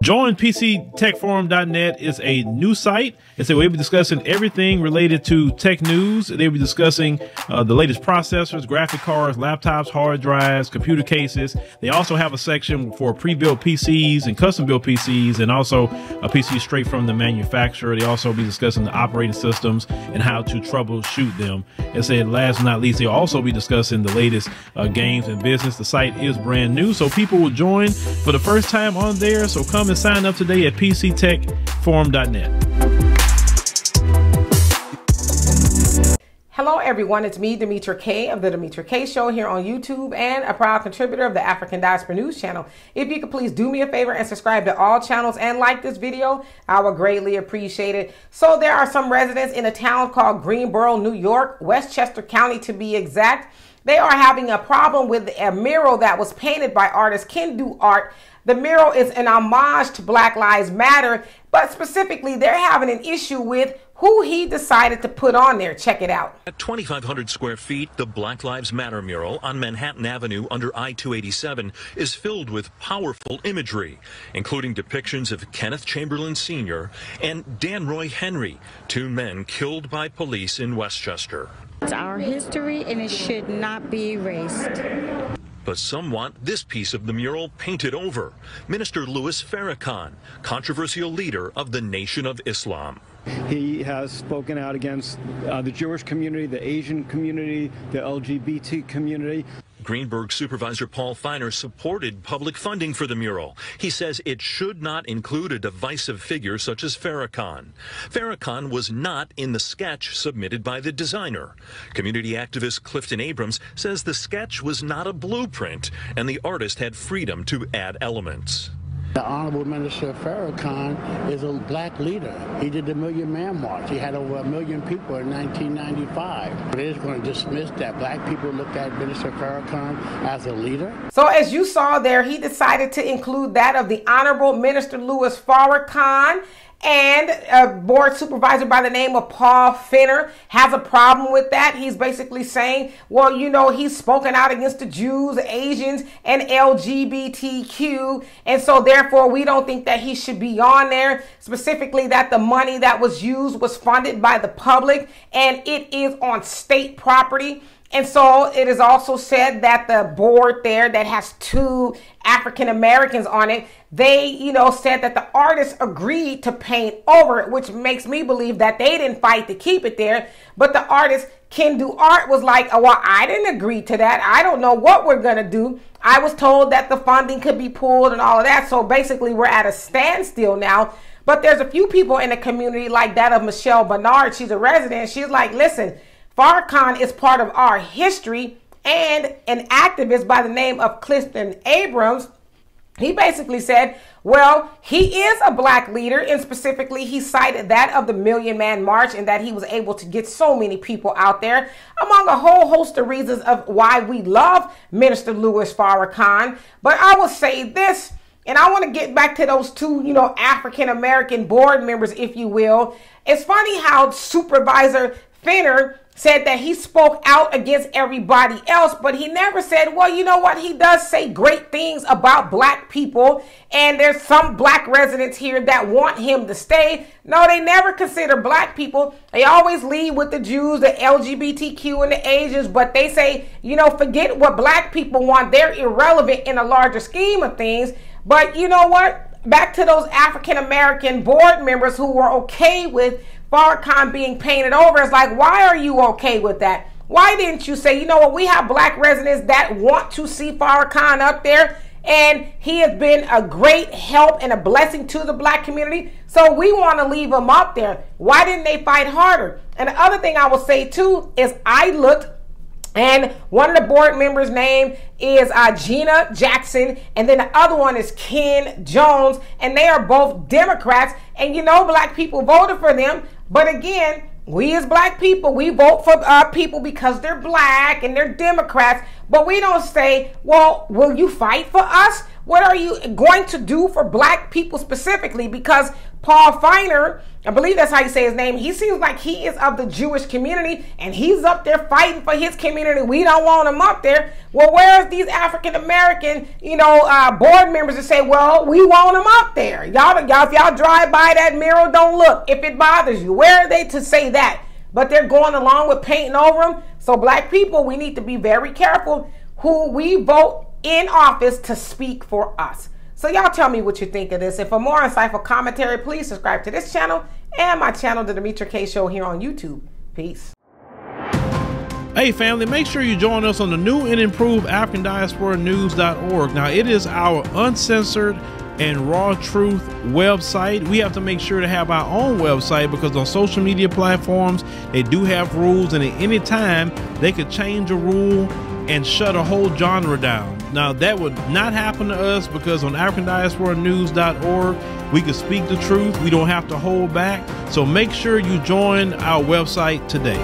Join PCTechForum.net is a new site. And so we'll be discussing everything related to tech news. They'll be discussing the latest processors, graphic cards, laptops, hard drives, computer cases. They also have a section for pre-built PCs and custom-built PCs, and also a PC straight from the manufacturer. They also be discussing the operating systems and how to troubleshoot them. And said, last but not least, they'll also be discussing the latest games and business. The site is brand new, so people will join for the first time on there. So come and sign up today at PCTechForum.net. Hello everyone, it's me, Demetra Kaye of the Demetra Kaye Show here on YouTube and a proud contributor of the African Diaspora News channel. If you could please do me a favor and subscribe to all channels and like this video, I would greatly appreciate it. So there are some residents in a town called Greenboro, New York, Westchester County to be exact. They are having a problem with a mural that was painted by artist Can Do Art. The mural is an homage to Black Lives Matter, but specifically they're having an issue with who he decided to put on there. Check it out. At 2,500 square feet, the Black Lives Matter mural on Manhattan Avenue under I-287 is filled with powerful imagery, including depictions of Kenneth Chamberlain Sr. and Dan Roy Henry, two men killed by police in Westchester. It's our history and it should not be erased. But some want this piece of the mural painted over. Minister Louis Farrakhan, controversial leader of the Nation of Islam. He has spoken out against the Jewish community, the Asian community, the LGBT community. Greenberg Supervisor Paul Feiner supported public funding for the mural. He says it should not include a divisive figure such as Farrakhan. Farrakhan was not in the sketch submitted by the designer. Community activist Clifton Abrams says the sketch was not a blueprint and the artist had freedom to add elements. The Honorable Minister Farrakhan is a black leader. He did the Million Man March. He had over 1 million people in 1995. But they're going to dismiss that black people looked at Minister Farrakhan as a leader. So as you saw there, he decided to include that of the Honorable Minister Louis Farrakhan. And a board supervisor by the name of Paul Feiner has a problem with that. He's basically saying, well, you know, he's spoken out against the Jews, Asians, and LGBTQ. And so therefore, we don't think that he should be on there. Specifically, that the money that was used was funded by the public and it is on state property. And so it is also said that the board there that has 2 African Americans on it, they, you know, said that the artist agreed to paint over it, which makes me believe that they didn't fight to keep it there. But the artist Can Do Art was like, oh, well, I didn't agree to that. I don't know what we're going to do. I was told that the funding could be pulled and all of that. So basically we're at a standstill now. But there's a few people in the community like that of Michelle Bernard. She's a resident. She's like, listen, Farrakhan is part of our history, and an activist by the name of Clifton Abrams, he basically said, well, he is a black leader, and specifically he cited that of the Million Man March and that he was able to get so many people out there, among a whole host of reasons of why we love Minister Louis Farrakhan. But I will say this, and I want to get back to those 2, you know, African-American board members, if you will. It's funny how Supervisor Feiner said that he spoke out against everybody else, but he never said, well, you know what? He does say great things about black people, and there's some black residents here that want him to stay. No, they never consider black people. They always lead with the Jews, the LGBTQ, and the Asians, but they say, you know, forget what black people want. They're irrelevant in a larger scheme of things. But you know what? Back to those African-American board members who were okay with Farrakhan being painted over. It's like, why are you okay with that? Why didn't you say, you know what, we have black residents that want to see Farrakhan up there, and he has been a great help and a blessing to the black community, so we want to leave him up there. Why didn't they fight harder? And the other thing I will say too is I looked, and one of the board members' name is Gina Jackson, and then the other one is Ken Jones, and they are both Democrats. And you know, black people voted for them. But again, we as black people, we vote for people because they're black and they're Democrats. But we don't say, well, will you fight for us? What are you going to do for black people specifically? Because Paul Feiner I believe that's how you say his name. He seems like he is of the Jewish community, and he's up there fighting for his community. We don't want him up there. Well, where's these African American, board members that say, well, we want him up there? Y'all, if y'all drive by that mural, don't look. If it bothers you, where are they to say that? But they're going along with painting over them. So black people, we need to be very careful who we vote in office to speak for us. So y'all tell me what you think of this. And for more insightful commentary, please subscribe to this channel and my channel, The Demetra Kaye Show, here on YouTube. Peace. Hey family, make sure you join us on the new and improved AfricanDiasporaNews.org. Now, it is our uncensored and raw truth website. We have to make sure to have our own website because on social media platforms, they do have rules, and at any time they could change a rule and shut a whole genre down. Now, that would not happen to us because on AfricanDiasporaNews.org, we can speak the truth. We don't have to hold back. So make sure you join our website today.